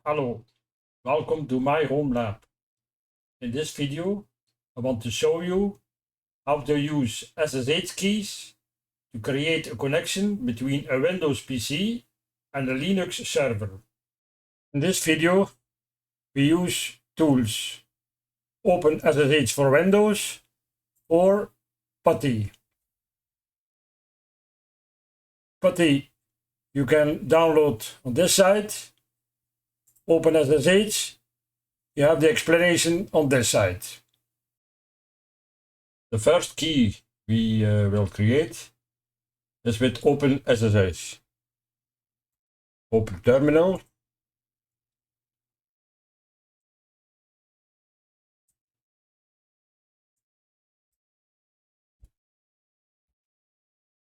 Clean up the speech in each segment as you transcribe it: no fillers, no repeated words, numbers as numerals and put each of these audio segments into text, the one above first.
Hello, welcome to my home lab. In this video, I want to show you how to use SSH keys to create a connection between a Windows PC and a Linux server. In this video, we use tools OpenSSH for Windows or Putty. Putty you can download on this site. OpenSSH, you have the explanation on this site. The first key we will create is with OpenSSH. Open terminal.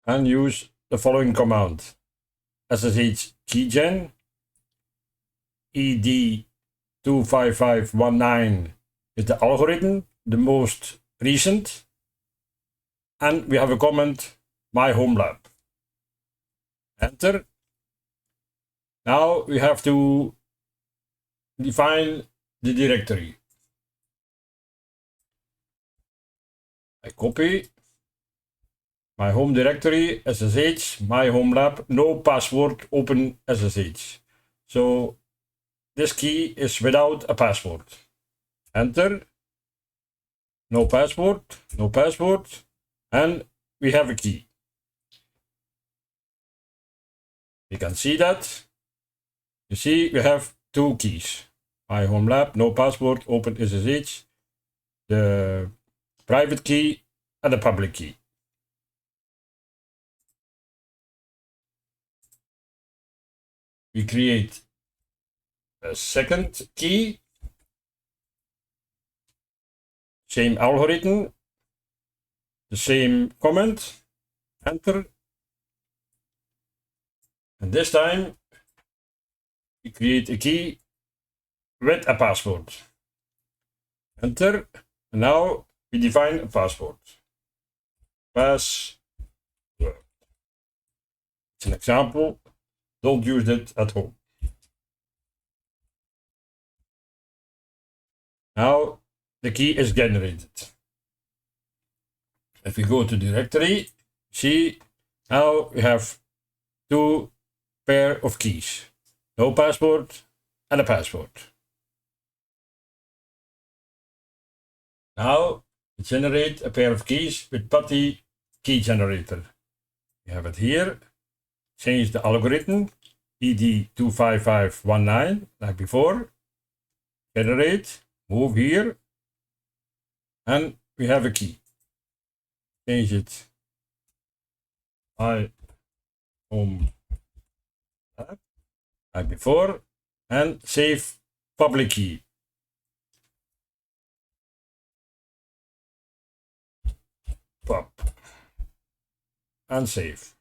And use the following command. ssh-keygen ed25519 is the algorithm, the most recent. And we have a comment, my home lab. Enter. Now we have to define the directory. I copy my home directory, SSH, my home lab, no password, open SSH. So this key is without a password. Enter. No password, no password. And we have a key. You can see that. You see, we have two keys. My home lab, no password, open SSH, the private key and the public key. We create a second key. Same algorithm, the same comment, enter. And this time we create a key with a password. Enter. And now we define a password. Password. It's an example. Don't use it at home. Now the key is generated. If we go to directory, see now we have two pair of keys. No password and a password. Now we generate a pair of keys with Putty key generator. We have it here. Change the algorithm, ed25519, like before. Generate, move here. And we have a key. Change it. My home lab, like before, and save public key. Pop. And save.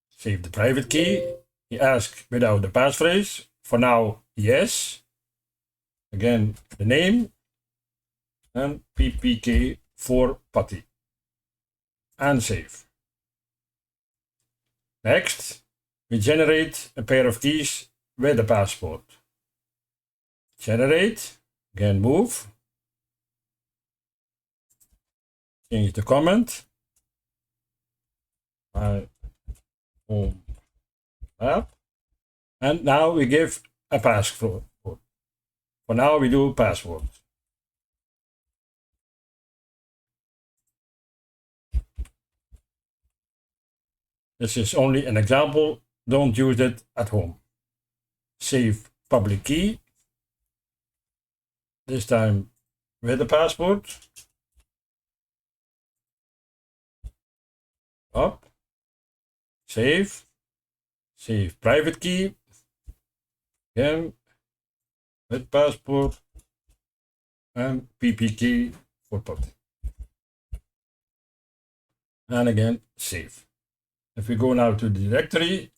Save the private key. He asks without the passphrase. For now, yes. Again, the name. And ppk for Putty. And save. Next, we generate a pair of keys with a password. Generate, again move. Change the comment. My home lab. And now we give a password. For now we do password. This is only an example, don't use it at home. Save public key. This time with the password. Up. Save. Save private key. Again with password and ppk for Putty. And again save. If we go now to the directory,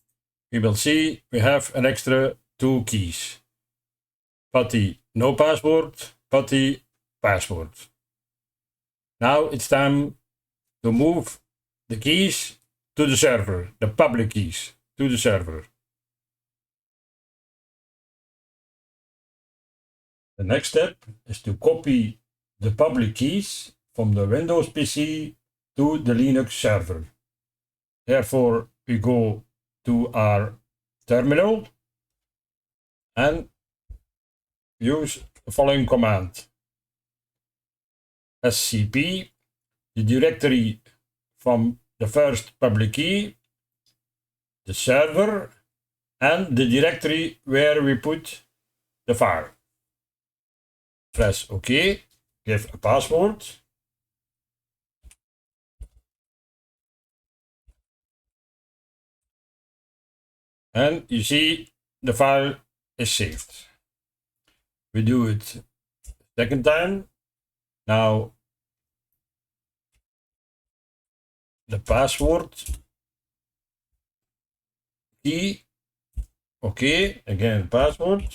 we will see we have an extra two keys. Putty no password, Putty password. Now it's time to move the keys to the server, the public keys to the server. The next step is to copy the public keys from the Windows PC to the Linux server. Therefore, we go to our terminal and use the following command: scp, the directory from the first public key, the server, and the directory where we put the file. Press OK, give a password. And you see the file is saved. We do it second time. Now the password key. OK, again password.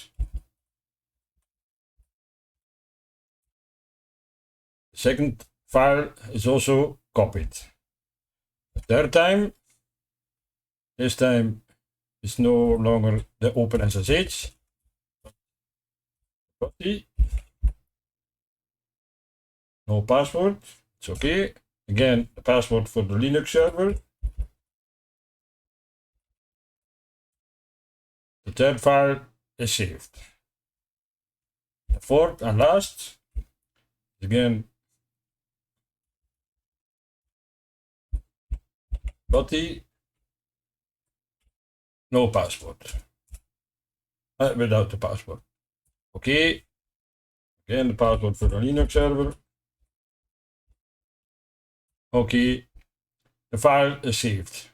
The second file is also copied. The third time, this time it's no longer the OpenSSH Putty. No password, it's okay. Again, the password for the Linux server. The third file is saved. The fourth and last, again, Putty, no password. Without the password. Okay. Again, the password for the Linux server. Okay. The file is saved.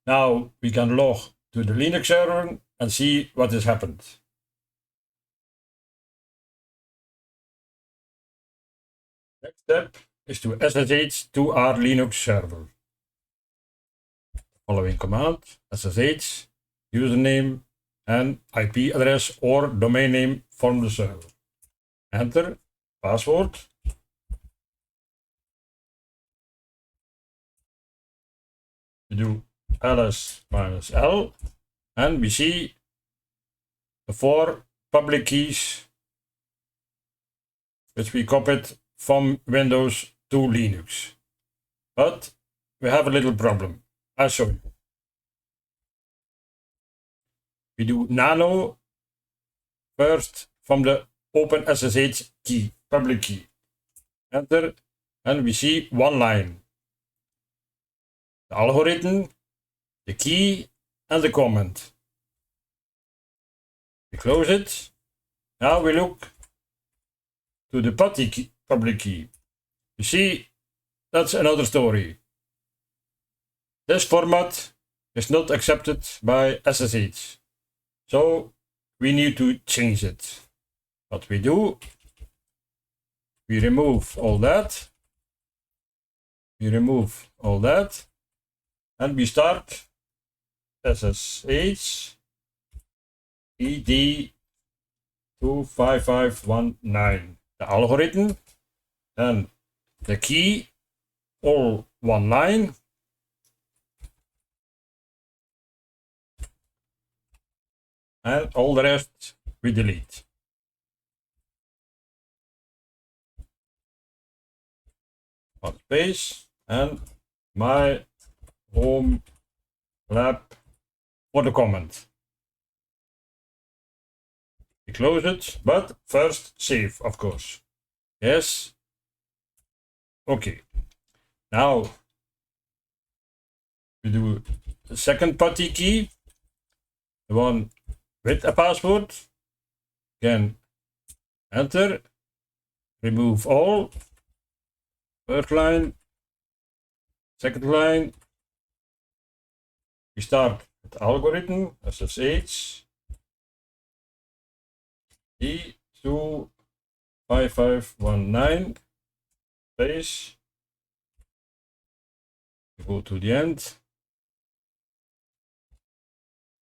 Now we can log to the Linux server and see what has happened. Next step is to SSH to our Linux server. Following command: SSH, username and IP address or domain name from the server. Enter password. We do ls-l and we see the 4 public keys which we copied from Windows to Linux. But we have a little problem. I'll show you. We do nano first from the OpenSSH key, public key. Enter, and we see one line: the algorithm, the key, and the comment. We close it. Now we look to the putty key, public key. You see, that's another story. This format is not accepted by SSH. So we need to change it. What we do, we remove all that. We remove all that. And we start SSH ED 25519. The algorithm, then the key, all one line. And all the rest we delete. One space and my home lab for the comment. We close it, but first save, of course. Yes. Okay. Now we do the second putty key, the one with a password. Again, enter, remove all, first line, second line. We start with the algorithm, SSH E25519 space. We go to the end,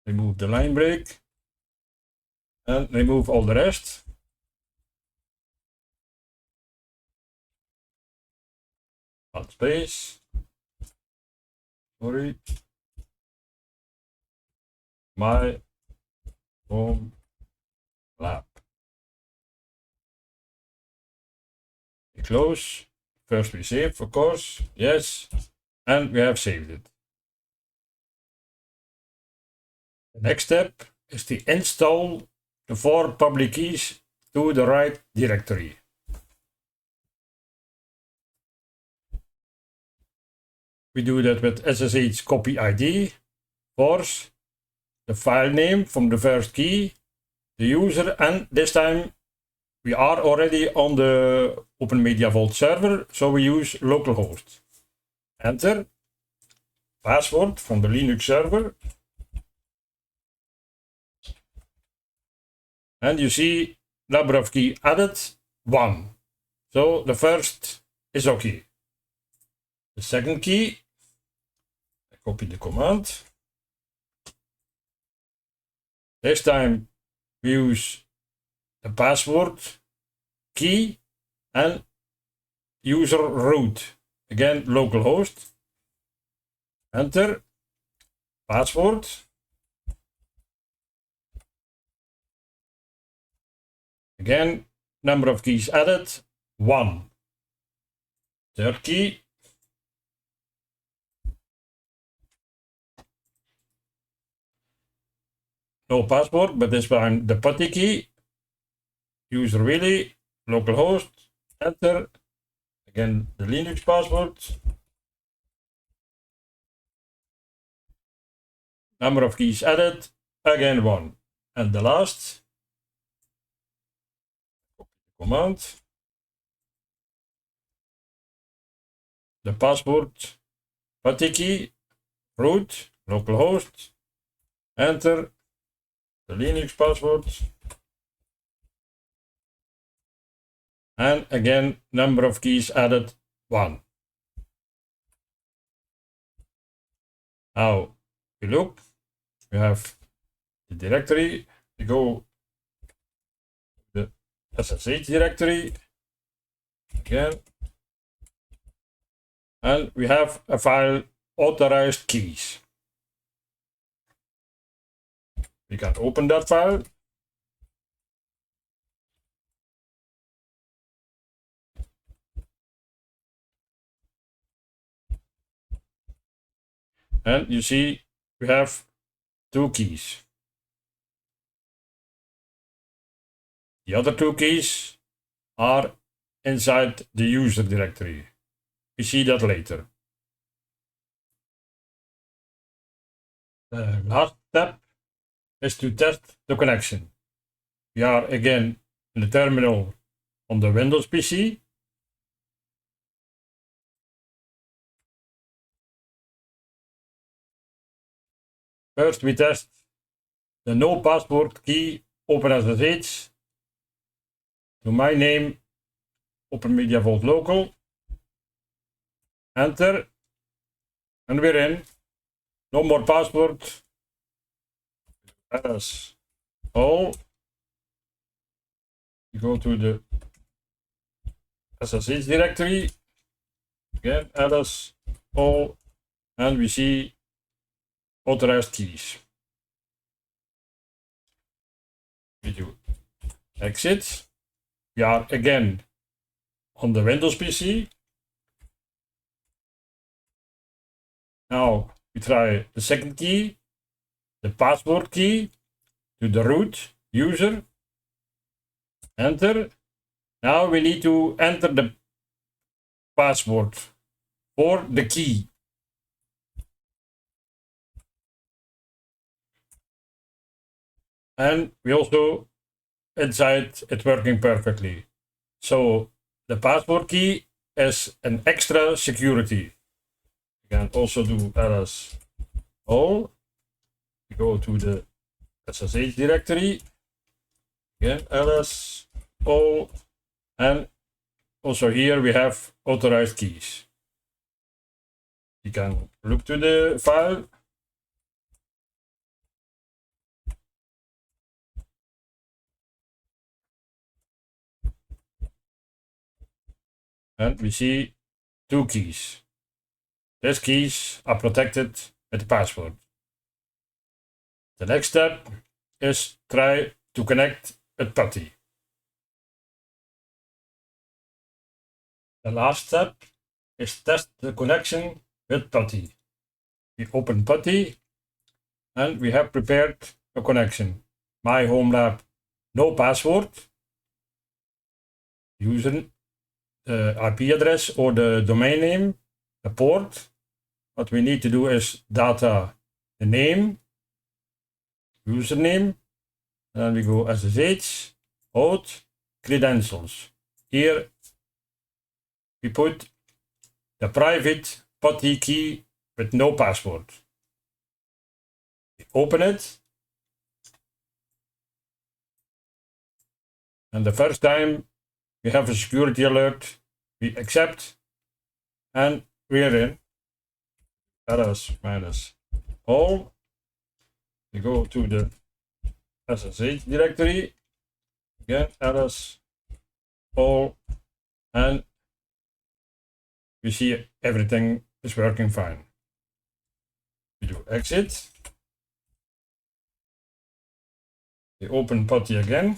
remove the line break, and remove all the rest. One space. Sorry. My home lab. Close. First we save, of course. Yes. And we have saved it. The next step is to install the 4 public keys to the right directory. We do that with ssh-copy-id, force, the file name from the first key, the user, and this time we are already on the OpenMedia Vault server, so we use localhost. Enter, password from the Linux server, and you see number of key added 1. So the first is okay. The second key, I copy the command. This time we use the password key and user root. Again, localhost. Enter, password. Again, number of keys added 1. Third key. No password, but this time the putty key. User Willy, localhost, enter. Again, the Linux password. Number of keys added, again 1. And the last, copy the command. The password, putty key, root, localhost, enter. The Linux password. And again, number of keys added 1. Now we look, we have the directory, we go to the SSH directory again, and we have a file authorized keys. We can open that file. And you see we have 2 keys. The other 2 keys are inside the user directory. We see that later. The last step is to test the connection. We are again in the terminal on the Windows PC. First we test the no password key OpenSSH to my name OpenMedia Vault Local. Enter, and we're in. No more password. As all. We go to the SSH directory. Again, ls all, and we see authorized keys. We do exit. We are again on the Windows PC. Now we try the second key, the password key, to the root user. Enter. Now we need to enter the password for the key. And we also inside it working perfectly. So the password key is an extra security. You can also do ls all. We go to the SSH directory. Again, ls all, and also here we have authorized keys. You can look to the file. And we see 2 keys. These keys are protected with the password. The next step is try to connect with Putty. The last step is test the connection with Putty. We open Putty and we have prepared a connection. My home lab, no password, user IP address or the domain name, the port. What we need to do is data the name, username, and then we go SSH, host, credentials. Here we put the private Putty key with no password. We open it, and the first time we have a security alert, we accept, and we're in. ls-all. We go to the SSH directory, again ls-all, and we see everything is working fine. We do exit. We open Putty again.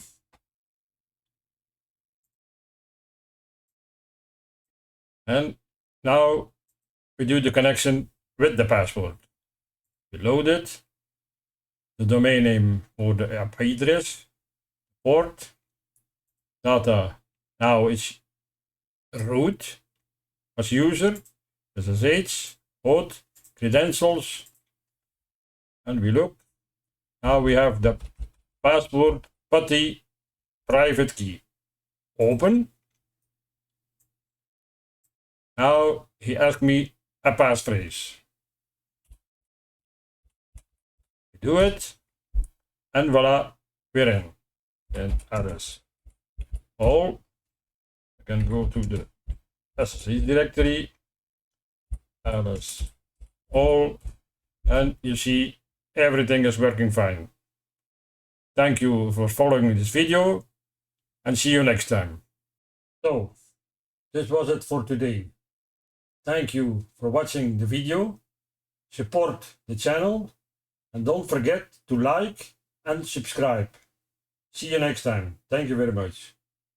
And now we do the connection with the password. We load it, the domain name or the IP address, port, data. Now it's root as user, SSH, host, credentials, and we look. Now we have the password Putty private key. Open. Now he asked me a passphrase. We do it, and voila, we're in. And ls all. I can go to the SSH directory, ls all, and you see everything is working fine. Thank you for following this video, and see you next time. So, this was it for today. Thank you for watching the video. Support the channel and don't forget to like and subscribe. See you next time. Thank you very much.